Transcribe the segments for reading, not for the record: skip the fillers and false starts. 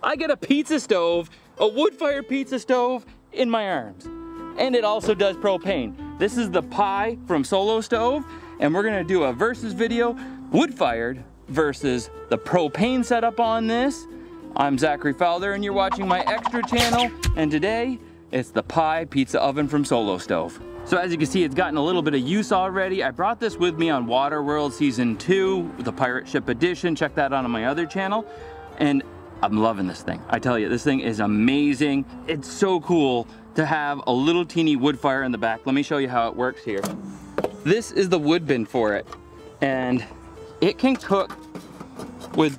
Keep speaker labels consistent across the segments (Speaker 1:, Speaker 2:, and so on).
Speaker 1: I get a pizza stove, a wood-fired pizza stove in my arms. And it also does propane. This is the Pi from Solo Stove, and we're gonna do a versus video, wood-fired versus the propane setup on this. I'm Zachary Fowler, and you're watching my extra channel, and today, it's the Pi pizza oven from Solo Stove. So as you can see, it's gotten a little bit of use already. I brought this with me on Waterworld Season 2, the Pirate Ship Edition. Check that out on my other channel. And I'm loving this thing. I tell you, this thing is amazing. It's so cool to have a little teeny wood fire in the back. Let me show you how it works here. This is the wood bin for it. And it can cook with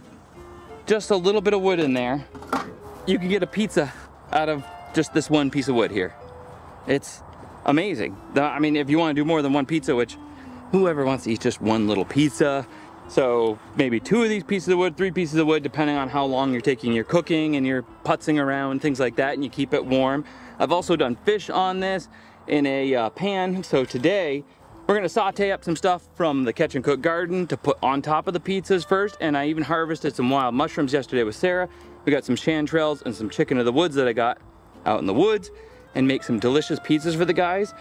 Speaker 1: just a little bit of wood in there. You can get a pizza out of just this one piece of wood here. It's amazing. I mean, if you want to do more than one pizza, which whoever wants to eat just one little pizza, so maybe 2 of these pieces of wood, 3 pieces of wood, depending on how long you're taking your cooking and you're putzing around, things like that, and you keep it warm. I've also done fish on this in a pan. So today we're gonna saute up some stuff from the Catch and Cook garden to put on top of the pizzas first. And I even harvested some wild mushrooms yesterday with Sarah. We got some chanterelles and some chicken of the woods that I got out in the woods, and make some delicious pizzas for the guys.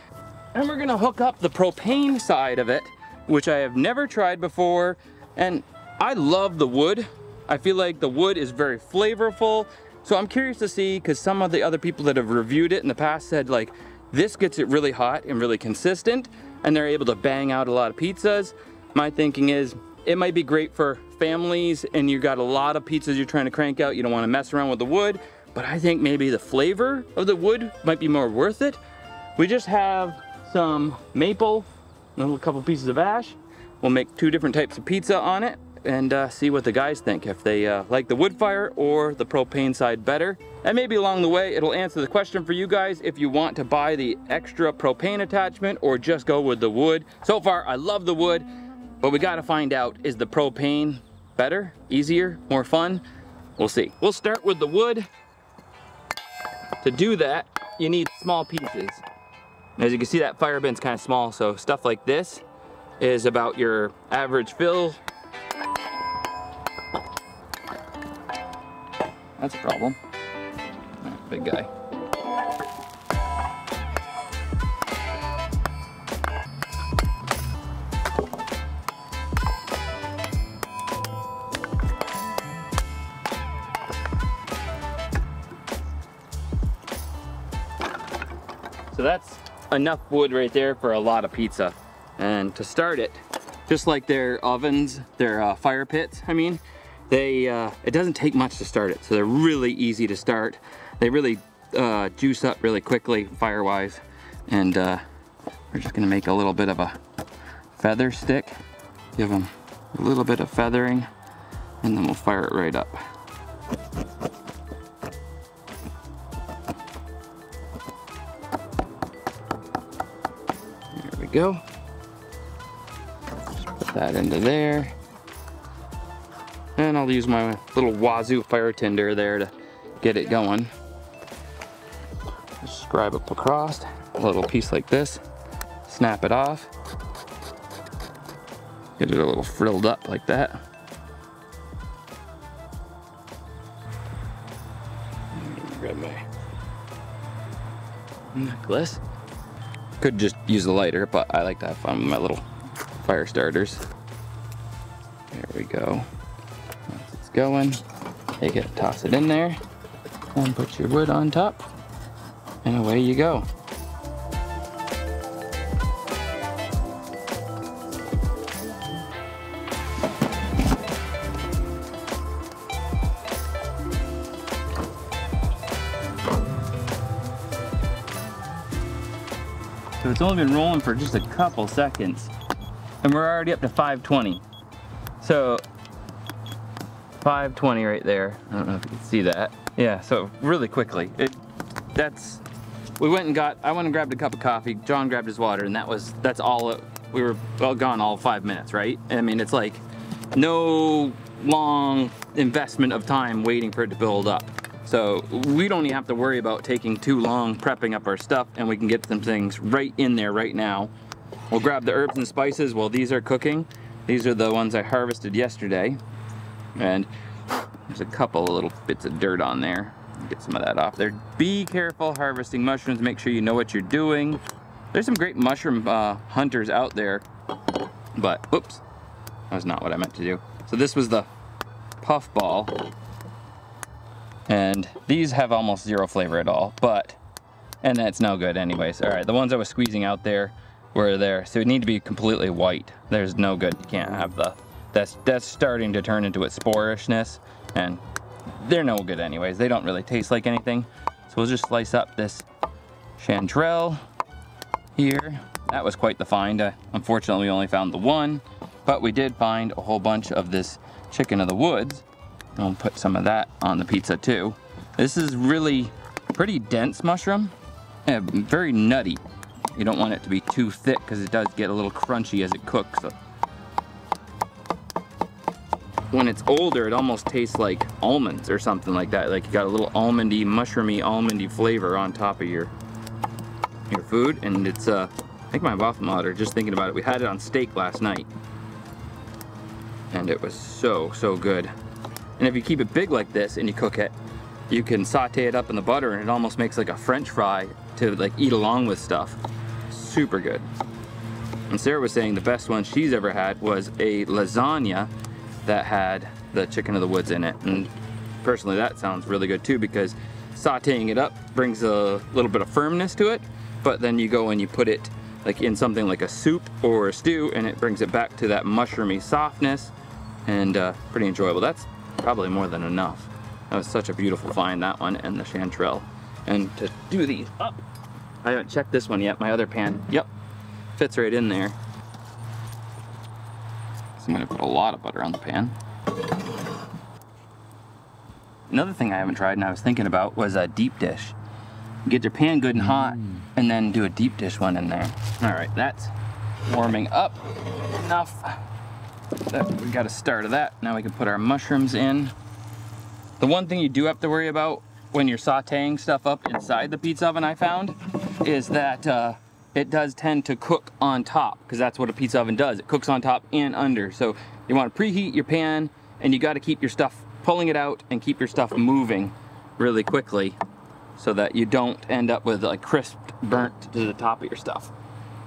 Speaker 1: And we're gonna hook up the propane side of it, which I have never tried before. And I love the wood. I feel like the wood is very flavorful. So I'm curious to see, because some of the other people that have reviewed it in the past said like, this gets it really hot and really consistent, and they're able to bang out a lot of pizzas. My thinking is, it might be great for families and you got a lot of pizzas you're trying to crank out, you don't wanna mess around with the wood. But I think maybe the flavor of the wood might be more worth it. We just have some maple, a couple pieces of ash. We'll make 2 different types of pizza on it and see what the guys think, if they like the wood fire or the propane side better. And maybe along the way, it'll answer the question for you guys if you want to buy the extra propane attachment or just go with the wood. So far, I love the wood, but we gotta find out, is the propane better, easier, more fun? We'll see. We'll start with the wood. To do that, you need small pieces. As you can see, that fire bin's kind of small, so stuff like this is about your average fill. That's a problem. Big guy. So that's enough wood right there for a lot of pizza. And to start it, just like their ovens, their fire pits, I mean, it doesn't take much to start it. So they're really easy to start. They really juice up really quickly fire-wise. And we're just gonna make a little bit of a feather stick. Give them a little bit of feathering, and then we'll fire it right up. Go. Just put that into there. And I'll use my little Wazoo fire tinder there to get it going. Just scribe up across a little piece like this. Snap it off. Get it a little frilled up like that. Grab my necklace. Could just use a lighter, but I like to have fun with my little fire starters. There we go. Once it's going, take it, toss it in there, and put your wood on top, and away you go. So it's only been rolling for just a couple seconds, and we're already up to 520. So 520 right there. I don't know if you can see that. Yeah, so really quickly. I went and grabbed a cup of coffee, John grabbed his water, and that's all. We were all gone all 5 minutes, right? I mean, it's like no long investment of time waiting for it to build up. So we don't even have to worry about taking too long prepping up our stuff, and we can get some things right in there right now. We'll grab the herbs and spices while these are cooking. These are the ones I harvested yesterday. And There's a couple of little bits of dirt on there. Get some of that off there. Be careful harvesting mushrooms. Make sure you know what you're doing. There's some great mushroom hunters out there, but oops, that was not what I meant to do. So this was the puffball, and these have almost zero flavor at all, and that's no good anyways. All right, the ones I was squeezing out there were there, so it need to be completely white. There's no good. You can't have that's starting to turn into its sporishness, and they're no good anyways. They don't really taste like anything. So we'll just slice up this chanterelle here. That was quite the find. Unfortunately, we only found the one, but we did find a whole bunch of this chicken of the woods. I'll put some of that on the pizza too. This is really pretty dense mushroom, and very nutty. You don't want it to be too thick because it does get a little crunchy as it cooks. So when it's older, it almost tastes like almonds or something like that. Like you got a little almondy, mushroomy, almondy flavor on top of your food, and it's I think my water, just thinking about it, we had it on steak last night, and it was so good. And if you keep it big like this and you cook it, you can saute it up in the butter, and it almost makes like a French fry to like eat along with stuff. Super good. And Sarah was saying the best one she's ever had was a lasagna that had the chicken of the woods in it, and personally that sounds really good too, because sauteing it up brings a little bit of firmness to it, but then you go and you put it like in something like a soup or a stew, and it brings it back to that mushroomy softness, and pretty enjoyable. That's probably more than enough. That was such a beautiful find, that one, and the chanterelle. And to do these up, I haven't checked this one yet. My other pan, yep, fits right in there. So I'm gonna put a lot of butter on the pan. Another thing I haven't tried and I was thinking about was a deep dish. Get your pan good and hot, and then do a deep dish one in there. All right, that's warming up enough. We got a start of that. Now we can put our mushrooms in. The one thing you do have to worry about when you're sauteing stuff up inside the pizza oven, I found, is that it does tend to cook on top, because that's what a pizza oven does. It cooks on top and under. So you want to preheat your pan, and you got to keep your stuff, pulling it out and keep your stuff moving really quickly, so that you don't end up with like crisped, burnt to the top of your stuff.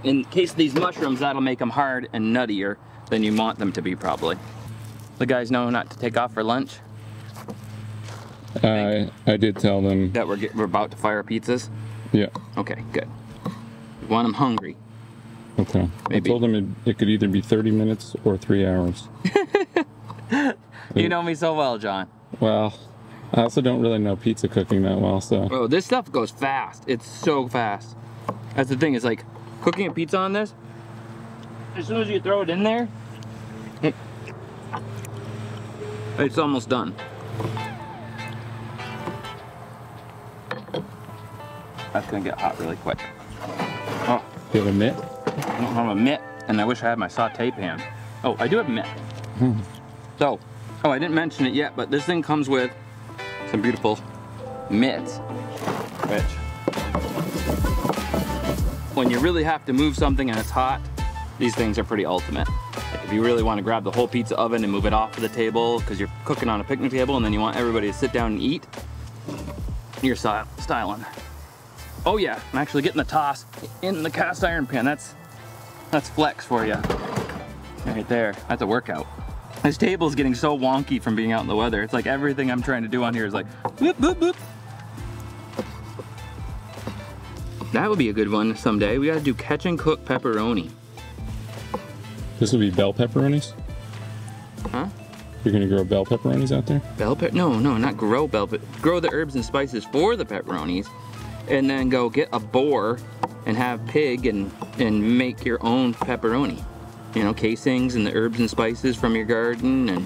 Speaker 1: In case of these mushrooms, that'll make them hard and nuttier than you want them to be, probably. The guys know not to take off for lunch?
Speaker 2: I did tell them
Speaker 1: that we're about to fire pizzas? Yeah. Okay, good. We want them hungry.
Speaker 2: Okay. Maybe. I told them it could either be 30 minutes or 3 hours.
Speaker 1: You know me so well, John.
Speaker 2: Well, I also don't really know pizza cooking that well, so.
Speaker 1: Oh, this stuff goes fast. It's so fast. That's the thing, is like cooking a pizza on this, as soon as you throw it in there, it's almost done. That's gonna get hot really quick. Oh.
Speaker 2: Do you have a mitt?
Speaker 1: I don't have a mitt, and I wish I had my saute pan. Oh, I do have a mitt. So, oh, I didn't mention it yet, but this thing comes with some beautiful mitts, which, when you really have to move something and it's hot, these things are pretty ultimate. Like if you really want to grab the whole pizza oven and move it off of the table because you're cooking on a picnic table and then you want everybody to sit down and eat, you're styling. Oh yeah, I'm actually getting the toss in the cast iron pan. That's flex for you. Right there, that's a workout. This table's getting so wonky from being out in the weather. It's like everything I'm trying to do on here is like, boop, boop, boop. That would be a good one someday. We gotta do catch and cook pepperoni.
Speaker 2: This would be bell pepperonis?
Speaker 1: Huh?
Speaker 2: You're gonna grow bell pepperonis out there?
Speaker 1: No, not grow bell, but grow the herbs and spices for the pepperonis, and then go get a boar and have pig and make your own pepperoni. You know, casings and the herbs and spices from your garden. And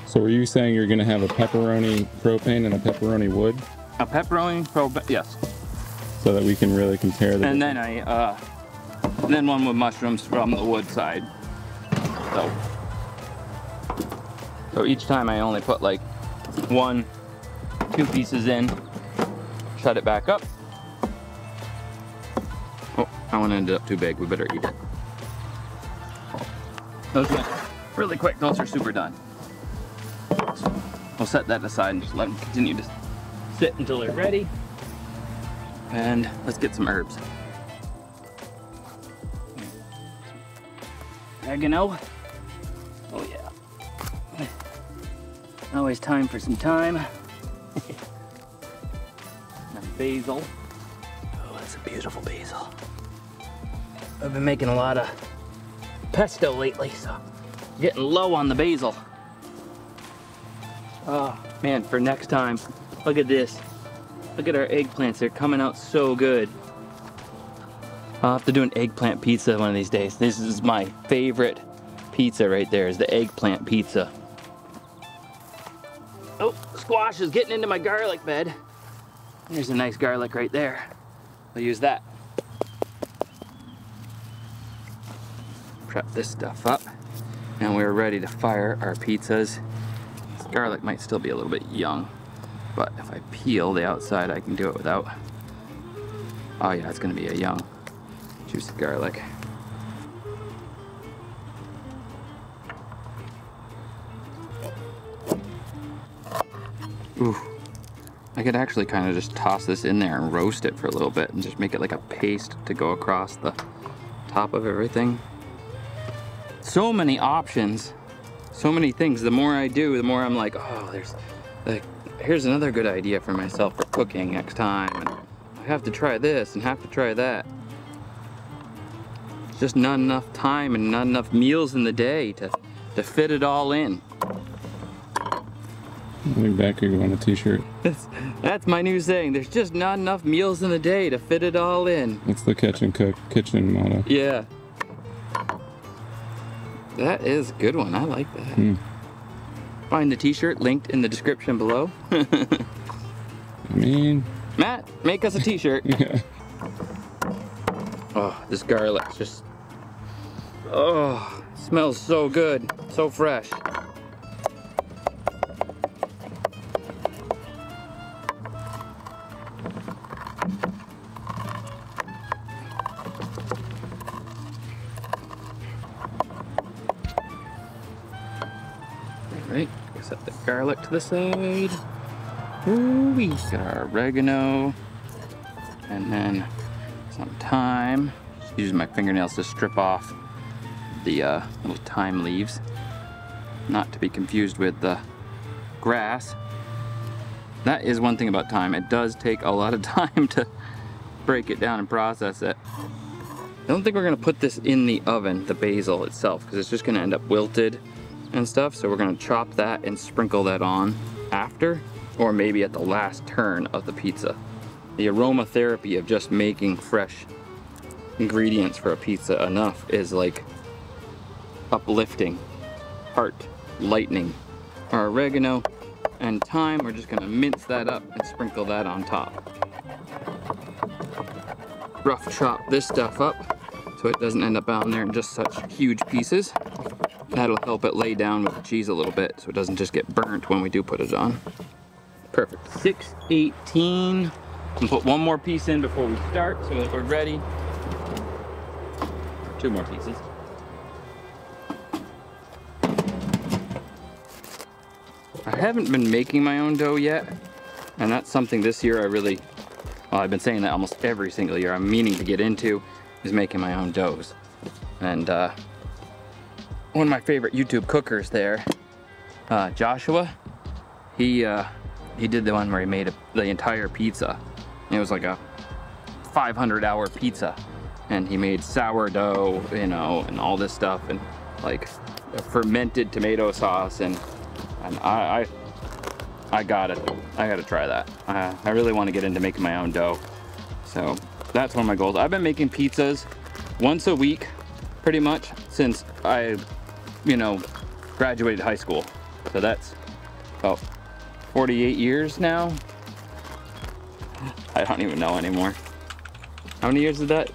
Speaker 2: so were you saying you're gonna have a pepperoni propane and a pepperoni wood?
Speaker 1: A pepperoni propane, yes.
Speaker 2: So that we can really compare them.
Speaker 1: And then then one with mushrooms from the wood side. So each time I only put like 1, 2 pieces in, shut it back up. Oh, that one ended up too big. We better eat it. Those went really quick. Those are super done. we'll set that aside and just let them continue to sit until they're ready. And let's get some herbs. Oregano. Oh yeah. Always time for some thyme. And basil. Oh, that's a beautiful basil. I've been making a lot of pesto lately, so getting low on the basil. Oh man, for next time, look at this. Look at our eggplants, they're coming out so good. I'll have to do an eggplant pizza one of these days. This is my favorite pizza right there, is the eggplant pizza. Oh, squash is getting into my garlic bed. There's a nice garlic right there. I'll use that. Prep this stuff up, and we're ready to fire our pizzas. This garlic might still be a little bit young, but if I peel the outside, I can do it without. Oh yeah, it's gonna be a young, juicy garlic. Ooh, I could actually kind of just toss this in there and roast it for a little bit and just make it like a paste to go across the top of everything. So many options, so many things. The more I do, the more I'm like, oh, there's like, here's another good idea for myself for cooking next time. And I have to try this and have to try that. It's just not enough time and not enough meals in the day to fit it all in.
Speaker 2: I think that could go on a t-shirt.
Speaker 1: That's my new saying. There's just not enough meals in the day to fit it all in.
Speaker 2: That's the catch and cook kitchen motto.
Speaker 1: Yeah. That is a good one. I like that. Find the t-shirt linked in the description below.
Speaker 2: I mean...
Speaker 1: Matt, make us a t-shirt.
Speaker 2: Yeah.
Speaker 1: Oh, this garlic just... Oh, smells so good. So fresh. Alright, set the garlic to the side. Ooh, we got our oregano. And then some thyme. Just using my fingernails to strip off the little thyme leaves. Not to be confused with the grass. That is one thing about thyme. It does take a lot of time to break it down and process it. I don't think we're gonna put this in the oven, the basil itself, because it's just gonna end up wilted and stuff. So we're gonna chop that and sprinkle that on after, or maybe at the last turn of the pizza. The aromatherapy of just making fresh ingredients for a pizza enough is like uplifting, heart lightening. Our oregano and thyme, we're just gonna mince that up and sprinkle that on top. Rough chop this stuff up so it doesn't end up on there in just such huge pieces. That'll help it lay down with the cheese a little bit so it doesn't just get burnt when we do put it on. Perfect. 6:18. We'll put one more piece in before we start so that we're ready. 2 more pieces. I haven't been making my own dough yet, and that's something this year I really, well, I've been saying that almost every single year I'm meaning to get into, is making my own doughs. And one of my favorite YouTube cookers there, Joshua, he did the one where he made the entire pizza. It was like a 500-hour pizza, and he made sourdough, you know, and all this stuff, and like a fermented tomato sauce, and I gotta try that. I really want to get into making my own dough, so that's one of my goals. I've been making pizzas once a week, pretty much, since I, you know, graduated high school. So that's about 48 years now. I don't even know anymore. How many years is that?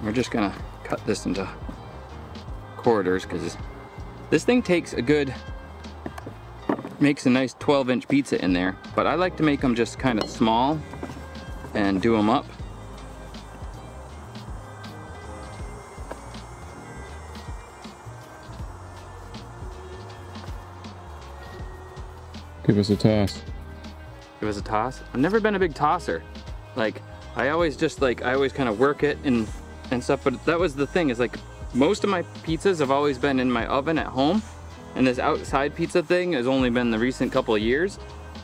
Speaker 1: We're just gonna cut this into quarters because this thing takes a good, makes a nice 12-inch pizza in there, but I like to make them just kind of small and do them up.
Speaker 2: Give us a toss.
Speaker 1: Give us a toss? I've never been a big tosser. Like, I always kind of work it and stuff, but that was the thing, is like, most of my pizzas have always been in my oven at home, and this outside pizza thing has only been the recent couple of years.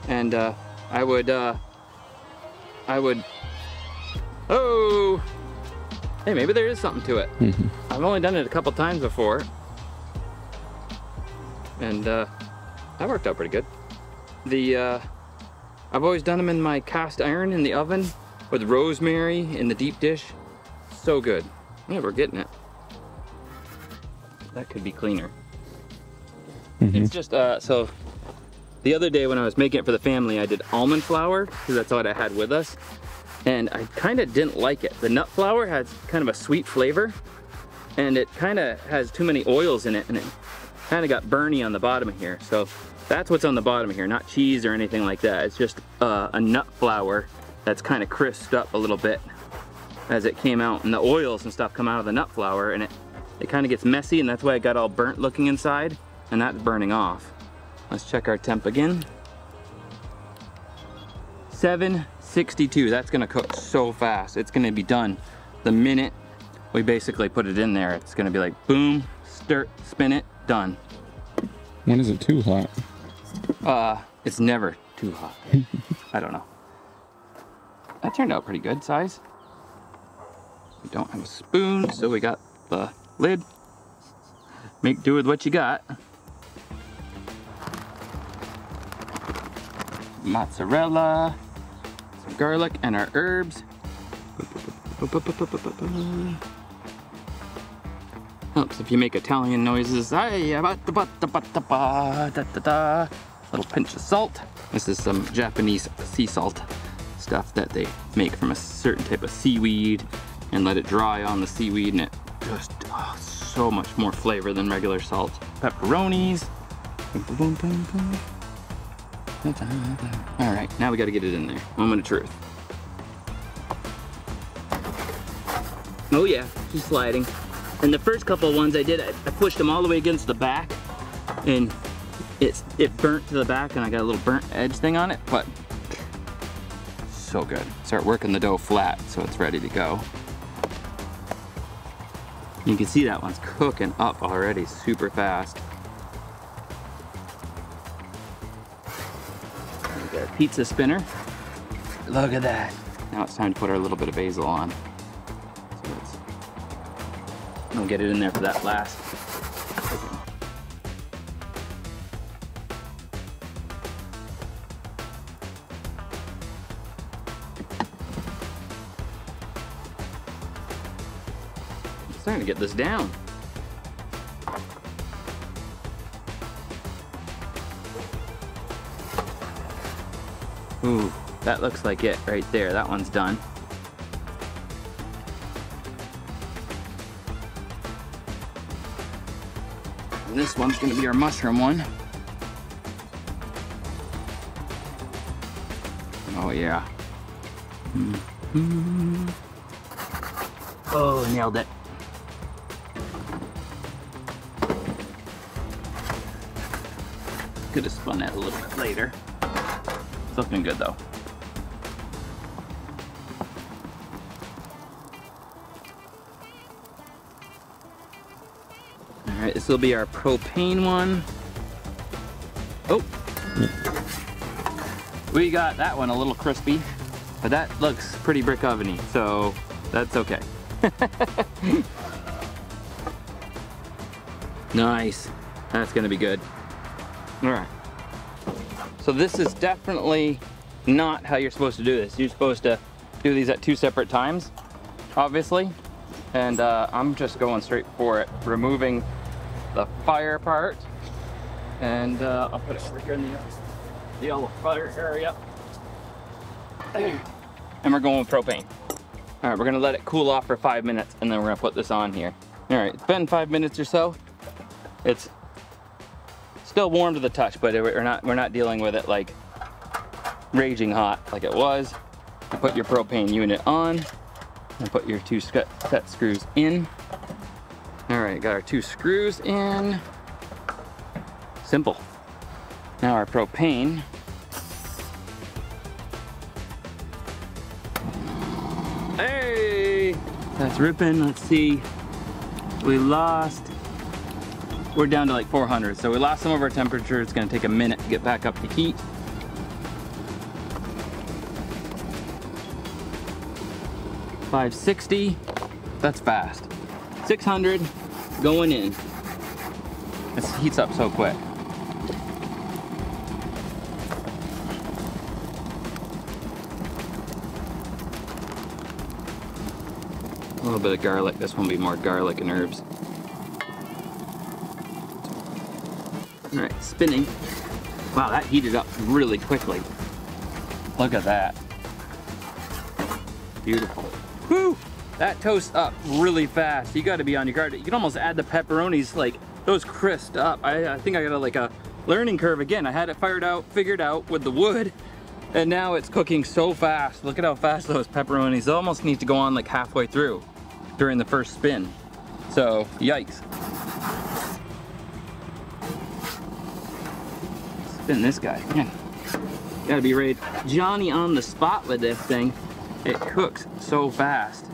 Speaker 1: And I would, oh, hey, maybe there is something to it. I've only done it a couple times before, and that worked out pretty good. I've always done them in my cast iron in the oven with rosemary in the deep dish. So good. Yeah, we're getting it. That could be cleaner. It's just, so the other day when I was making it for the family, I did almond flour, because that's what I had with us. And I kind of didn't like it. The nut flour has kind of a sweet flavor, and it kind of has too many oils in it, and it kind of got burny on the bottom of here. So that's what's on the bottom of here, not cheese or anything like that. It's just a nut flour that's kind of crisped up a little bit as it came out, and the oils and stuff come out of the nut flour, and it kind of gets messy, and that's why it got all burnt looking inside, and that's burning off. Let's check our temp again. 762, that's gonna cook so fast. It's gonna be done the minute we basically put it in there. It's gonna be like, boom, stir, spin it, done.
Speaker 2: When is it too hot?
Speaker 1: It's never too hot. I don't know. That turned out pretty good size. We don't have a spoon, so we got the lid. Make do with what you got. Mozzarella, some garlic, and our herbs. Helps if you make Italian noises. Little pinch of salt. This is some Japanese sea salt stuff that they make from a certain type of seaweed and let it dry on the seaweed, and it just, so much more flavor than regular salt. Pepperonis. All right, now we got to get it in there. Moment of truth. Oh yeah, she's sliding. And the first couple of ones I did, I pushed them all the way against the back, and it burnt to the back, and I got a little burnt edge thing on it, but so good. Start working the dough flat so it's ready to go. You can see that one's cooking up already super fast. Got our pizza spinner. Look at that. Now it's time to put our little bit of basil on. So we'll get it in there for that last. I'm starting to get this down. Ooh, that looks like it right there. That one's done. And this one's gonna be our mushroom one. Oh yeah. Oh, nailed it. Could have spun that a little bit later. It's looking good though. All right, this will be our propane one. Oh, we got that one a little crispy, but that looks pretty brick oveny, so that's okay. Nice, that's gonna be good. All right. So this is definitely not how you're supposed to do this. You're supposed to do these at 2 separate times, obviously. And I'm just going straight for it, removing the fire part. And I'll put it over here in the yellow fire area. And we're going with propane. All right, we're gonna let it cool off for 5 minutes, and then we're gonna put this on here. All right, it's been 5 minutes or so. It's still warm to the touch, but we're not dealing with it like raging hot like it was. You put your propane unit on and put your 2 set screws in. All right, got our 2 screws in. Simple. Now our propane That's ripping. Let's see. We're down to like 400. So we lost some of our temperature. It's gonna take a minute to get back up to heat. $560, that's fast. 600 going in. This heats up so quick. A little bit of garlic. This one will be more garlic and herbs. All right, spinning. Wow, that heated up really quickly. Look at that. Beautiful. Whew! That toasts up really fast. You gotta be on your guard. You can almost add the pepperonis, like, those crisped up. I think I got like a learning curve again. I had it figured out with the wood, and now it's cooking so fast. Look at how fast those pepperonis, they almost need to go on like halfway through during the first spin. So, yikes. Spin this guy. Man, gotta be ready. Johnny on the spot with this thing. It cooks so fast.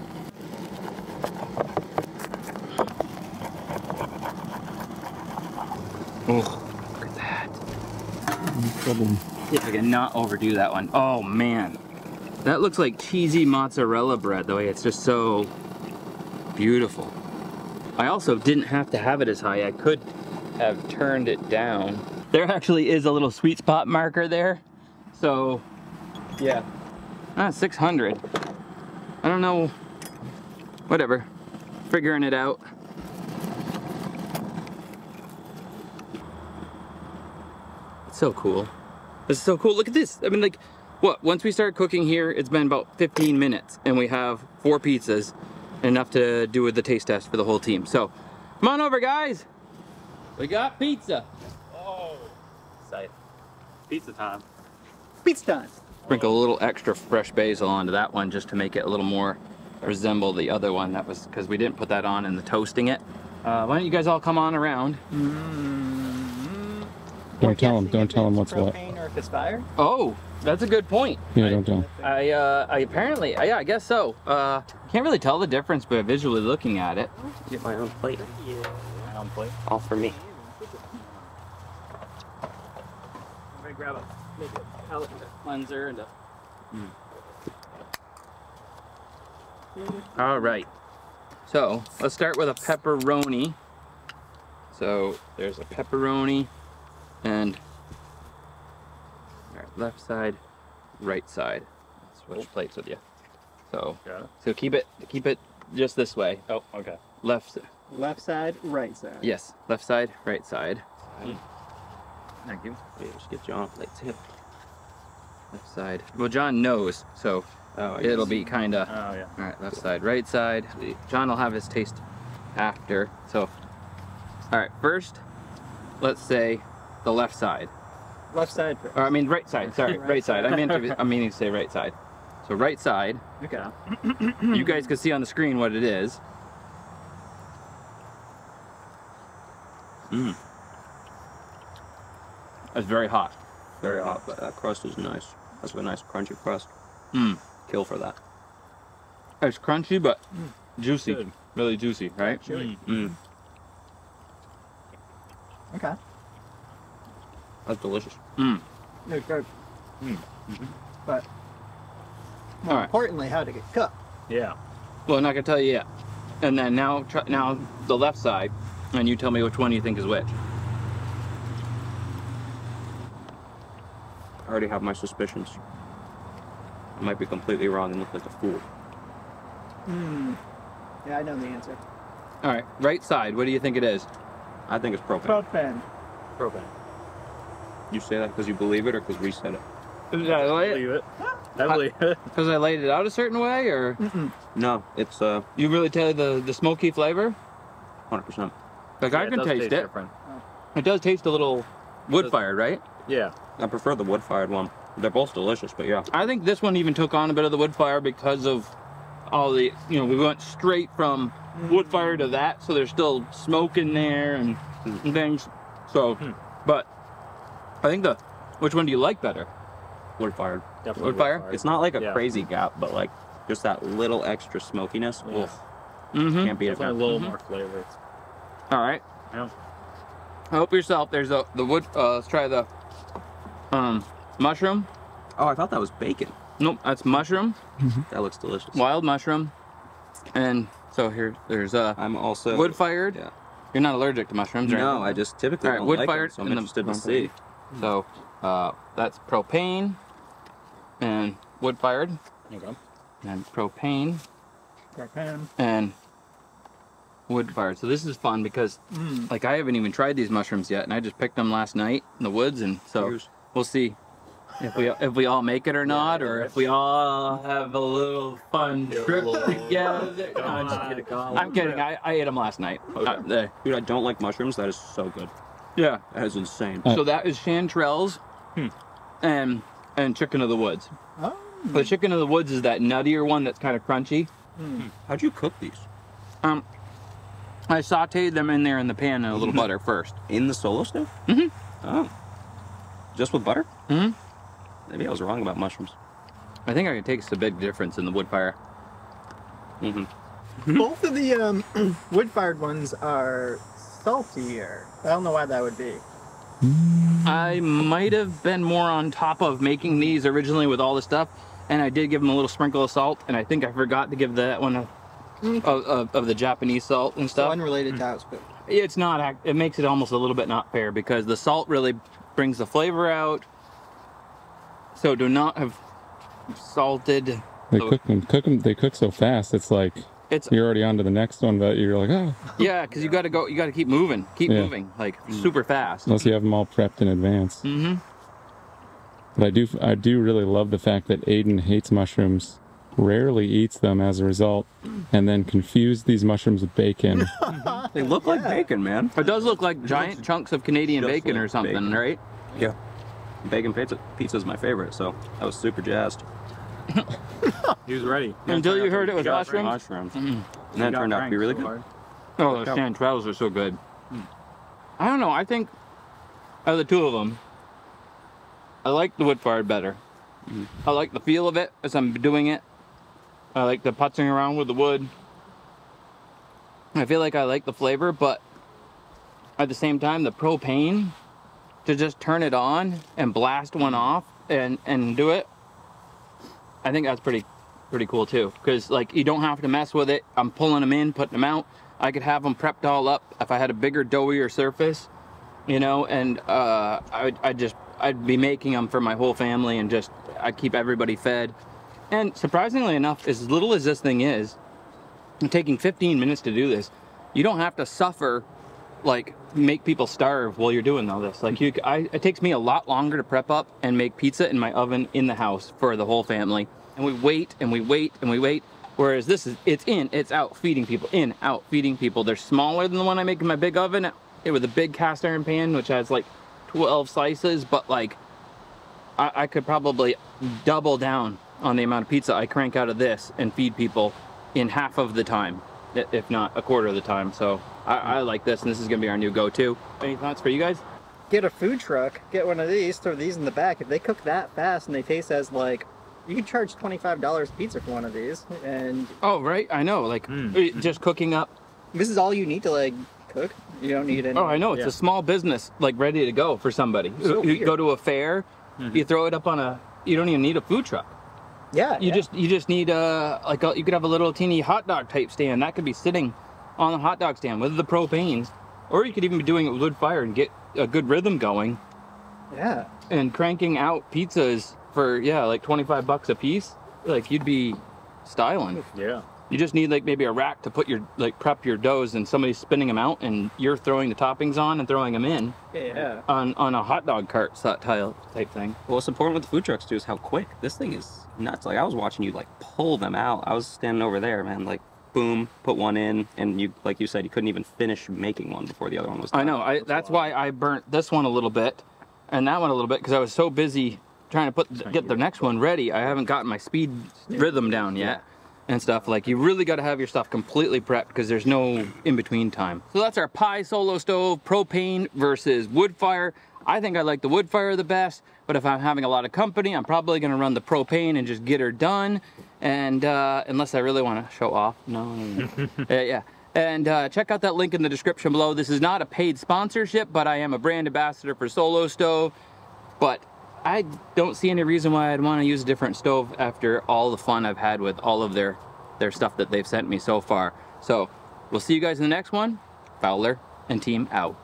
Speaker 1: Oh, look at that. See if I can not overdo that one. Oh man. That looks like cheesy mozzarella bread, the way it's just so beautiful. I also didn't have to have it as high. I could have turned it down. There actually is a little sweet spot marker there. So, yeah. 600. I don't know. Whatever. Figuring it out. It's so cool. This is so cool. Look at this. I mean, like, what? Once we start cooking here, it's been about 15 minutes, and we have 4 pizzas, enough to do with the taste test for the whole team. So, come on over, guys. We got pizza.
Speaker 3: Oh, excited. Pizza time.
Speaker 4: Pizza time.
Speaker 1: Sprinkle a little extra fresh basil onto that one just to make it a little more resemble the other one. That was because we didn't put that on in the toasting it. Why don't you guys all come on around?
Speaker 2: Don't tell them what's what.
Speaker 4: Propane or if it's fire?
Speaker 1: Oh, that's a good point.
Speaker 2: Yeah, don't tell them.
Speaker 1: I apparently, yeah, I guess so. Can't really tell the difference by visually looking at it.
Speaker 3: Get my own plate.
Speaker 4: Yeah. My own plate.
Speaker 3: All for me.
Speaker 4: I'm gonna grab maybe a palette cleanser and a...
Speaker 1: All right. So let's start with a pepperoni. So there's a pepperoni and all right, left side, right side. Switch plates with you. So
Speaker 3: Got it.
Speaker 1: so keep it just this way.
Speaker 3: Oh, okay.
Speaker 1: Left.
Speaker 4: Left side, right side.
Speaker 1: Yes. Left side, right side.
Speaker 3: Thank you.
Speaker 1: Yeah, just get John plates here. Left side. Well, John knows, so it'll be kind of.
Speaker 3: Oh, yeah.
Speaker 1: All right, left side, right side. John will have his taste after. So, all right, first, let's say the left side.
Speaker 4: Left side first.
Speaker 1: Or I mean, right side. Sorry,
Speaker 4: Right
Speaker 1: right side.
Speaker 4: side.
Speaker 1: I'm meaning to say right side. So right side.
Speaker 4: Okay.
Speaker 1: You guys can see on the screen what it is. It's very hot.
Speaker 3: Very hot, but that crust is nice. That's a nice crunchy crust. Kill for that.
Speaker 1: It's crunchy, but juicy.
Speaker 3: Good.
Speaker 1: Really juicy, right?
Speaker 4: Okay.
Speaker 3: That's delicious.
Speaker 4: They're good. But more
Speaker 1: All right.
Speaker 4: importantly, how to get cooked.
Speaker 3: Yeah.
Speaker 1: Well, I'm not gonna tell you yet. And then now the left side, and you tell me which one you think is which.
Speaker 3: I already have my suspicions. I might be completely wrong and look like a fool.
Speaker 4: Yeah, I know the answer.
Speaker 1: All right, right side. What do you think it is?
Speaker 3: I think it's propane.
Speaker 4: Propane.
Speaker 3: Propane. You say that because you believe it or because we said it?
Speaker 1: Did I lay it?
Speaker 3: Believe it. I believe it.
Speaker 1: Because I laid it out a certain way, or
Speaker 3: No, it's
Speaker 1: you really tell the smoky flavor?
Speaker 3: 100%.
Speaker 1: Like I can taste it. It does taste a little wood-fired, right?
Speaker 3: Yeah. I prefer the wood-fired one. They're both delicious, but yeah.
Speaker 1: I think this one even took on a bit of the wood fire because of all the, we went straight from wood fire to that, so there's still smoke in there and things. So, but I think which one do you like better?
Speaker 3: Wood-fired.
Speaker 1: Wood fire?
Speaker 3: It's not like a
Speaker 5: Yeah.
Speaker 3: crazy gap, but like just that little extra smokiness.
Speaker 5: Yeah.
Speaker 3: Can't beat it.
Speaker 4: It's got a little more flavor.
Speaker 1: All right.
Speaker 4: Yeah.
Speaker 1: Help yourself. There's the wood. Let's try the mushroom.
Speaker 3: Oh, I thought that was bacon.
Speaker 1: Nope, that's mushroom,
Speaker 3: That looks delicious.
Speaker 1: wild mushroom, and so here there's
Speaker 3: I'm also
Speaker 1: wood fired.
Speaker 3: Yeah.
Speaker 1: You're not allergic to mushrooms, right?
Speaker 3: No, I just typically
Speaker 1: All right,
Speaker 3: don't
Speaker 1: wood
Speaker 3: like them,
Speaker 1: fired
Speaker 3: so I'm
Speaker 1: and the
Speaker 3: interested to
Speaker 1: propane.
Speaker 3: see.
Speaker 1: So that's propane and wood fired,
Speaker 4: Okay.
Speaker 1: and propane
Speaker 4: Pan.
Speaker 1: and wood fired. So this is fun because like I haven't even tried these mushrooms yet, and I just picked them last night in the woods, and so
Speaker 3: Cheers.
Speaker 1: we'll see if we all make it or not, or if we all have a little fun trip together. No, I'm just kidding. I'm kidding. I ate them last night.
Speaker 3: Okay. Dude, I don't like mushrooms. That is so good.
Speaker 1: Yeah.
Speaker 3: That is insane.
Speaker 1: So that is chanterelles and chicken of the woods.
Speaker 4: Oh.
Speaker 1: The chicken of the woods is that nuttier one that's kind of crunchy.
Speaker 3: How'd you cook these?
Speaker 1: I sauteed them in there in the pan in a little butter first.
Speaker 3: In the Solo stove? Oh. Just with butter?
Speaker 1: Mhm.
Speaker 3: Maybe I was wrong about mushrooms.
Speaker 1: I think I can taste a big difference in the wood fire.
Speaker 5: Both of the wood-fired ones are saltier. I don't know why that would be.
Speaker 1: I might have been more on top of making these originally with all the stuff, and I did give them a little sprinkle of salt, and I think I forgot to give that one of the Japanese salt and
Speaker 5: So
Speaker 1: stuff.
Speaker 5: unrelated to house, but
Speaker 1: It's not, it makes it almost a little bit not fair because the salt really brings the flavor out. So do not have salted.
Speaker 2: They
Speaker 1: So-
Speaker 2: cook them. They cook so fast. It's like
Speaker 1: It's
Speaker 2: you're already on to the next one, but you're like, oh,
Speaker 1: yeah, because you got to keep moving,
Speaker 2: Yeah.
Speaker 1: like super fast.
Speaker 2: unless you have them all prepped in advance.
Speaker 1: Mm-hmm.
Speaker 2: But I do really love the fact that Aiden hates mushrooms, rarely eats them as a result, and then confused these mushrooms with bacon.
Speaker 3: They look like bacon, man.
Speaker 1: It does look like giant chunks of Canadian
Speaker 3: just
Speaker 1: bacon
Speaker 3: like
Speaker 1: or something,
Speaker 3: bacon.
Speaker 1: right?
Speaker 3: Yeah. Bacon pizza is my favorite, so I was super jazzed.
Speaker 4: He was ready.
Speaker 1: Until you heard it was mushrooms?
Speaker 3: Mushrooms. And then it turned out to be really good.
Speaker 1: Oh, those chanterelles are so good. I don't know. I think out of the two of them, I like the wood fired better. I like the feel of it as I'm doing it. I like the putzing around with the wood. I feel like I like the flavor, but at the same time, the propane, to just turn it on and blast one off and do it, I think that's pretty cool too. Because like you don't have to mess with it. I'm pulling them in, putting them out. I could have them prepped all up if I had a bigger, doughier surface, you know, and I'd be making them for my whole family and just I'd keep everybody fed. And surprisingly enough, as little as this thing is, taking 15 minutes to do this, you don't have to suffer, like make people starve while you're doing all this. Like it takes me a lot longer to prep up and make pizza in my oven in the house for the whole family. And we wait and we wait and we wait. Whereas this is, it's in, it's out, feeding people, in, out, feeding people. They're smaller than the one I make in my big oven. It with a big cast iron pan, which has like 12 slices, but like I could probably double down on the amount of pizza I crank out of this and feed people in half of the time, if not a quarter of the time. So I like this, and this is gonna be our new go-to. Any thoughts for you guys?
Speaker 5: get a food truck, get one of these, throw these in the back. If they cook that fast and they taste as like, you can charge $25 a pizza for one of these. And
Speaker 1: Oh, right, I know, like just cooking up.
Speaker 5: this is all you need to like cook. You don't need any.
Speaker 1: Oh, I know, it's a small business, like ready to go for somebody.
Speaker 5: So
Speaker 1: You
Speaker 5: weird.
Speaker 1: go to a fair, you throw it up on you don't even need a food truck.
Speaker 5: Yeah.
Speaker 1: You just need you could have a little teeny hot dog type stand that could be sitting on the hot dog stand with the propanes, or you could even be doing it with wood fire and get a good rhythm going
Speaker 5: Yeah.
Speaker 1: and cranking out pizzas for like $25 a piece. Like you'd be styling.
Speaker 4: Yeah.
Speaker 1: You just need like maybe a rack to put your prep your doughs, and somebody's spinning them out and you're throwing the toppings on and throwing them in
Speaker 5: Yeah.
Speaker 1: on a hot dog cart type thing.
Speaker 3: Well, what's important with the food trucks too is how quick. This thing is nuts. Like I was watching you like pull them out. I was standing over there, man. Like boom, put one in, and you, like you said, you couldn't even finish making one before the other one was done.
Speaker 1: I know. That's why I burnt this one a little bit, and that one a little bit, because I was so busy trying to get the next one ready. I haven't gotten my speed rhythm down yet, and stuff. Like you really got to have your stuff completely prepped because there's no in between time. So that's our Pi Solo Stove propane versus wood fire. I think I like the wood fire the best, but if I'm having a lot of company, I'm probably going to run the propane and just get her done. And unless I really want to show off. No. Yeah. And check out that link in the description below. This is not a paid sponsorship, but I am a brand ambassador for Solo Stove. But I don't see any reason why I'd want to use a different stove after all the fun I've had with all of their stuff that they've sent me so far. So we'll see you guys in the next one. Fowler and team out.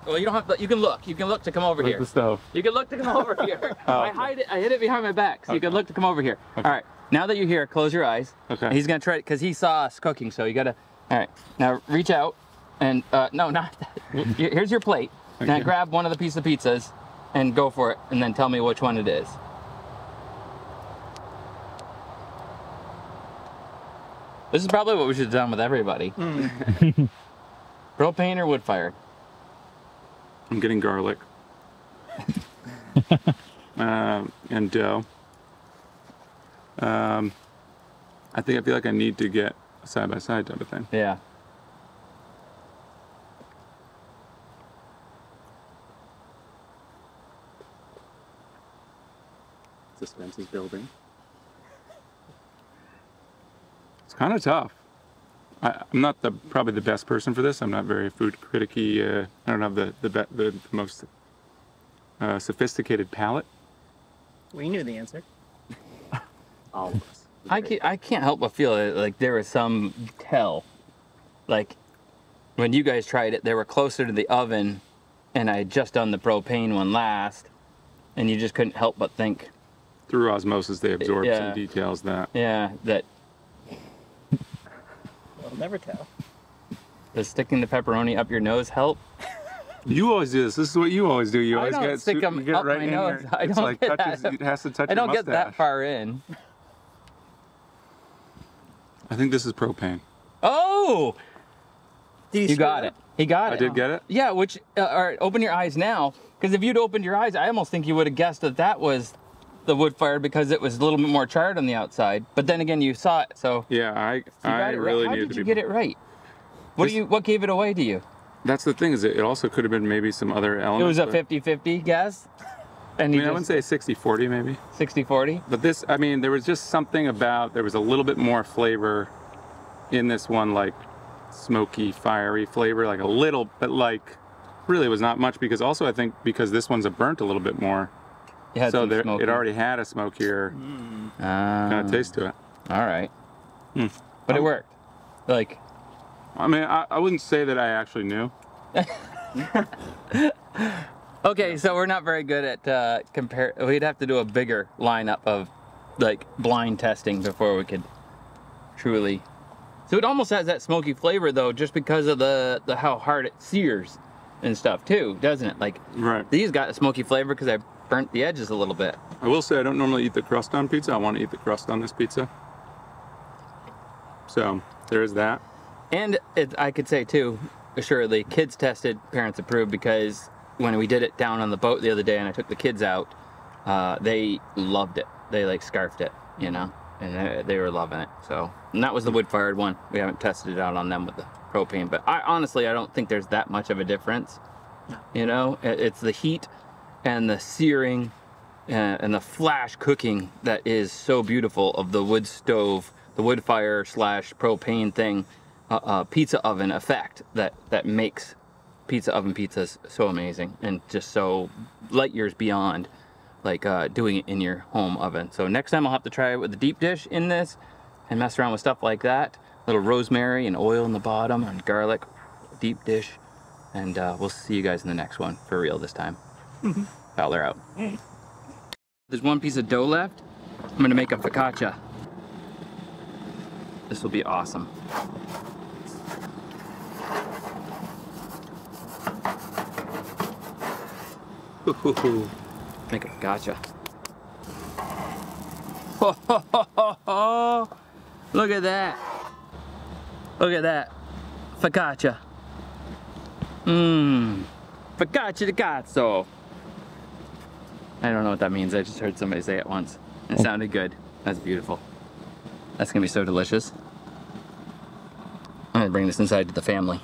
Speaker 1: Well, you don't have to, you can look to come over here.
Speaker 2: The stove.
Speaker 1: You can look to come over here.
Speaker 2: Oh,
Speaker 1: I hid it behind my back, so you can look to come over here.
Speaker 2: Okay.
Speaker 1: All right, now that you're here, close your eyes.
Speaker 2: Okay.
Speaker 1: He's gonna try it, because he saw us cooking, so you gotta, all right, now reach out, and, no, not that. Here's your plate. Now
Speaker 2: Okay.
Speaker 1: grab one of the piece of pizzas, and go for it, and then tell me which one it is. This is probably what we should have done with everybody. Propane or wood fired?
Speaker 2: I'm getting garlic. And dough. I feel like I need to get a side-by-side type of thing.
Speaker 1: Yeah.
Speaker 3: Suspense is building.
Speaker 2: It's kind of tough. I'm not probably the best person for this. I'm not very food criticky. I don't have the most sophisticated palate.
Speaker 5: We knew the answer.
Speaker 3: All of us.
Speaker 1: I can't help but feel like there was some tell. Like when you guys tried it, they were closer to the oven, and I had just done the propane one last, and you just couldn't help but think,
Speaker 2: Through osmosis, they absorb
Speaker 1: Yeah.
Speaker 2: some details that.
Speaker 1: yeah, that
Speaker 5: We'll never tell.
Speaker 1: does sticking the pepperoni up your nose help?
Speaker 2: You always do this. This is what you always do. You
Speaker 1: I
Speaker 2: always
Speaker 1: don't
Speaker 2: get
Speaker 1: stick
Speaker 2: you
Speaker 1: 'em
Speaker 2: get
Speaker 1: up
Speaker 2: right
Speaker 1: my
Speaker 2: in
Speaker 1: nose.
Speaker 2: here.
Speaker 1: I
Speaker 2: It's
Speaker 1: don't
Speaker 2: like
Speaker 1: get
Speaker 2: touches.
Speaker 1: that.
Speaker 2: It has to touch
Speaker 1: I
Speaker 2: your
Speaker 1: don't get that
Speaker 2: mustache.
Speaker 1: far in.
Speaker 2: I think this is propane.
Speaker 1: Oh,
Speaker 5: Did
Speaker 1: you got it. He got it.
Speaker 2: I did get it?
Speaker 1: Yeah, which, all right, open your eyes now. Because if you'd opened your eyes, I almost think you would have guessed that that was the wood fire because it was a little bit more charred on the outside. But then again, you saw it, so
Speaker 2: Yeah, I
Speaker 1: you got it
Speaker 2: really
Speaker 1: right. How
Speaker 2: needed
Speaker 1: did
Speaker 2: to
Speaker 1: you
Speaker 2: be.
Speaker 1: get it right? What gave it away to you?
Speaker 2: That's the thing, is it also could have been maybe some other
Speaker 1: It
Speaker 2: elements.
Speaker 1: was a
Speaker 2: but-
Speaker 1: 50-50 guess? And
Speaker 2: I
Speaker 1: you
Speaker 2: mean, I wouldn't say 60-40 maybe.
Speaker 1: 60-40?
Speaker 2: But this, I mean, there was just something about, there was a little bit more flavor in this one, like smoky, fiery flavor, like a little, but like really was not much, because also I think because this one's a burnt a little bit more.
Speaker 1: You had
Speaker 2: So
Speaker 1: some
Speaker 2: there,
Speaker 1: smoky.
Speaker 2: it already had a smokier
Speaker 1: Ah,
Speaker 2: kind of taste to it.
Speaker 1: all right. But it worked. Like,
Speaker 2: I mean, I wouldn't say that I actually knew.
Speaker 1: okay, so we're not very good at we'd have to do a bigger lineup of like blind testing before we could truly. So it almost has that smoky flavor though, just because of the how hard it sears and stuff too, doesn't it? Like
Speaker 2: Right.
Speaker 1: these got a smoky flavor because I burnt the edges a little bit.
Speaker 2: I will say I don't normally eat the crust on pizza. I want to eat the crust on this pizza. So there is that.
Speaker 1: And I could say too, assuredly, kids tested, parents approved, because when we did it down on the boat the other day and I took the kids out, they loved it. They like scarfed it, you know, and they were loving it. So, and that was the wood fired one. We haven't tested it out on them with the propane, but honestly, I don't think there's that much of a difference. You know, it's the heat and the searing and the flash cooking that is so beautiful of the wood stove, the wood fire / propane thing, pizza oven effect that makes pizza oven pizzas so amazing and just so light years beyond like doing it in your home oven. So next time I'll have to try it with the deep dish in this and mess around with stuff like that. Little rosemary and oil in the bottom and garlic, deep dish. And we'll see you guys in the next one for real this time. Fowler out. There's one piece of dough left. I'm gonna make a focaccia. This will be awesome. Make a focaccia. Look at that. Look at that. Focaccia. Focaccia di cazzo. I don't know what that means. I just heard somebody say it once. It sounded good. That's beautiful. That's gonna be so delicious. I'm gonna bring this inside to the family.